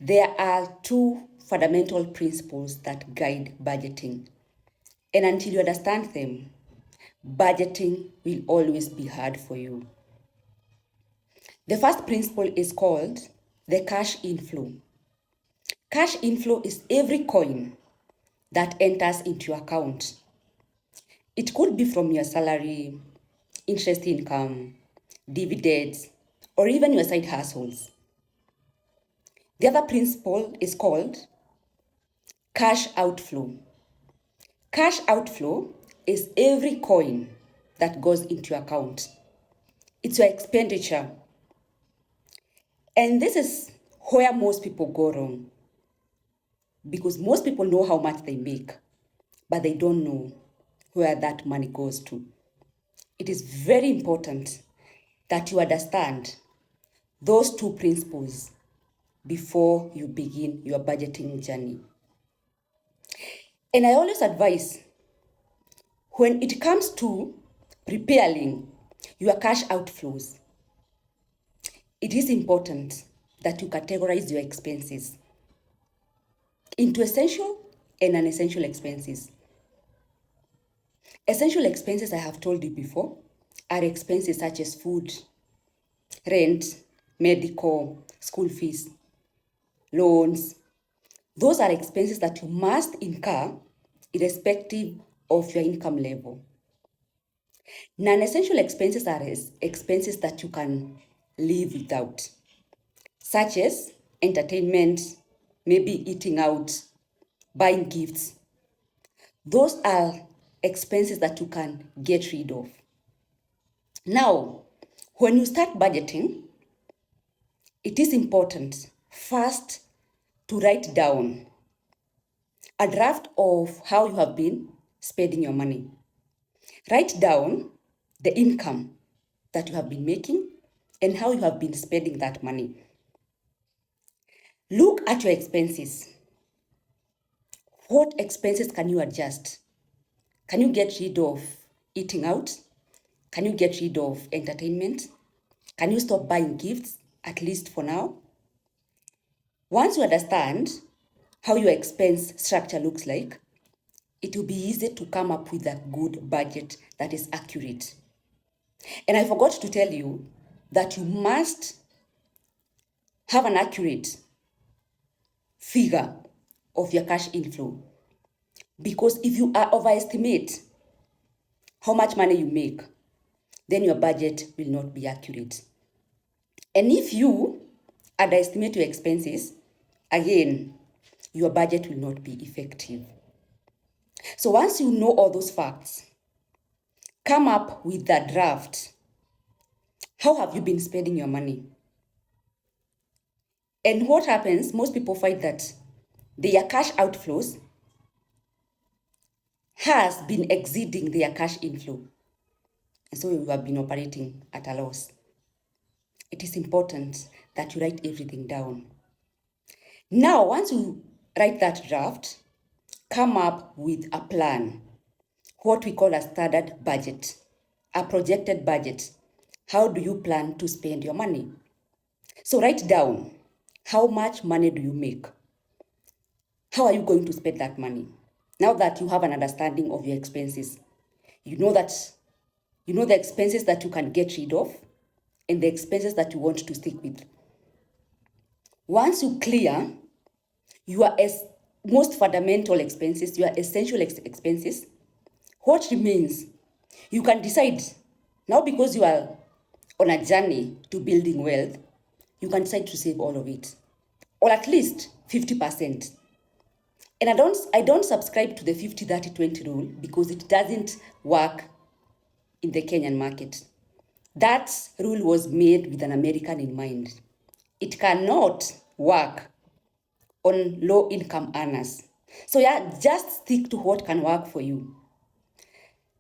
There are two fundamental principles that guide budgeting. And until you understand them, budgeting will always be hard for you. The first principle is called the cash inflow. Cash inflow is every coin that enters into your account. It could be from your salary, interest income, dividends, or even your side hustles. The other principle is called cash outflow. Cash outflow is every coin that goes into your account. It's your expenditure. And this is where most people go wrong, because most people know how much they make, but they don't know where that money goes to. It is very important that you understand those two principles before you begin your budgeting journey. And I always advise, when it comes to preparing your cash outflows, it is important that you categorize your expenses into essential and non-essential expenses. Essential expenses, I have told you before, are expenses such as food, rent, medical, school fees, loans. Those are expenses that you must incur irrespective of your income level. Non-essential expenses are expenses that you can live without, such as entertainment, maybe eating out, buying gifts. Those are expenses that you can get rid of. Now, when you start budgeting, it is important first to write down a draft of how you have been spending your money. Write down the income that you have been making and how you have been spending that money. Look at your expenses. What expenses can you adjust? Can you get rid of eating out? Can you get rid of entertainment? Can you stop buying gifts, at least for now? Once you understand how your expense structure looks like, it will be easy to come up with a good budget that is accurate. And I forgot to tell you that you must have an accurate figure of your cash inflow. Because if you overestimate how much money you make, then your budget will not be accurate. And if you underestimate your expenses, again, your budget will not be effective. So once you know all those facts, come up with the draft. How have you been spending your money? And what happens, most people find that their cash outflows has been exceeding their cash inflow. And so you have been operating at a loss. It is important that you write everything down. Now, once you write that draft, come up with a plan, what we call a standard budget, a projected budget. How do you plan to spend your money? So write down, how much money do you make? How are you going to spend that money? Now that you have an understanding of your expenses, you know the expenses that you can get rid of and the expenses that you want to stick with. Once you clear your most fundamental expenses, your essential expenses, what remains, you can decide. Now, because you are on a journey to building wealth, you can decide to save all of it, or at least 50%. And I don't subscribe to the 50-30-20 rule because it doesn't work in the Kenyan market. That rule was made with an American in mind. It cannot work on low-income earners. So yeah, just stick to what can work for you.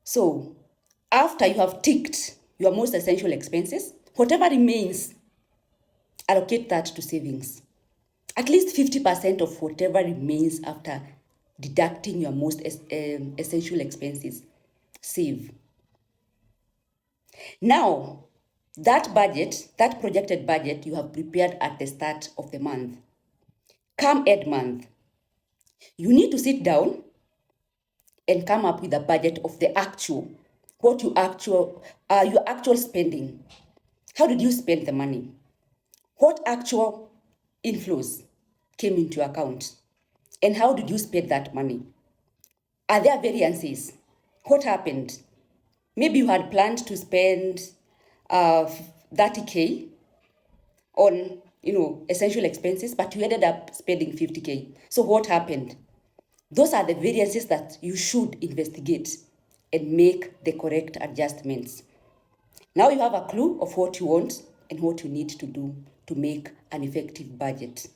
So after you have ticked your most essential expenses, whatever remains, allocate that to savings. At least 50% of whatever remains after deducting your most essential expenses, save. Now, that budget, that projected budget you have prepared at the start of the month, come end month, you need to sit down and come up with a budget of the actual, what you your actual spending. How did you spend the money? What actual inflows came into your account? And how did you spend that money? Are there variances? What happened? Maybe you had planned to spend 30K on, essential expenses, but you ended up spending 50K. So what happened? Those are the variances that you should investigate and make the correct adjustments. Now you have a clue of what you want and what you need to do to make an effective budget.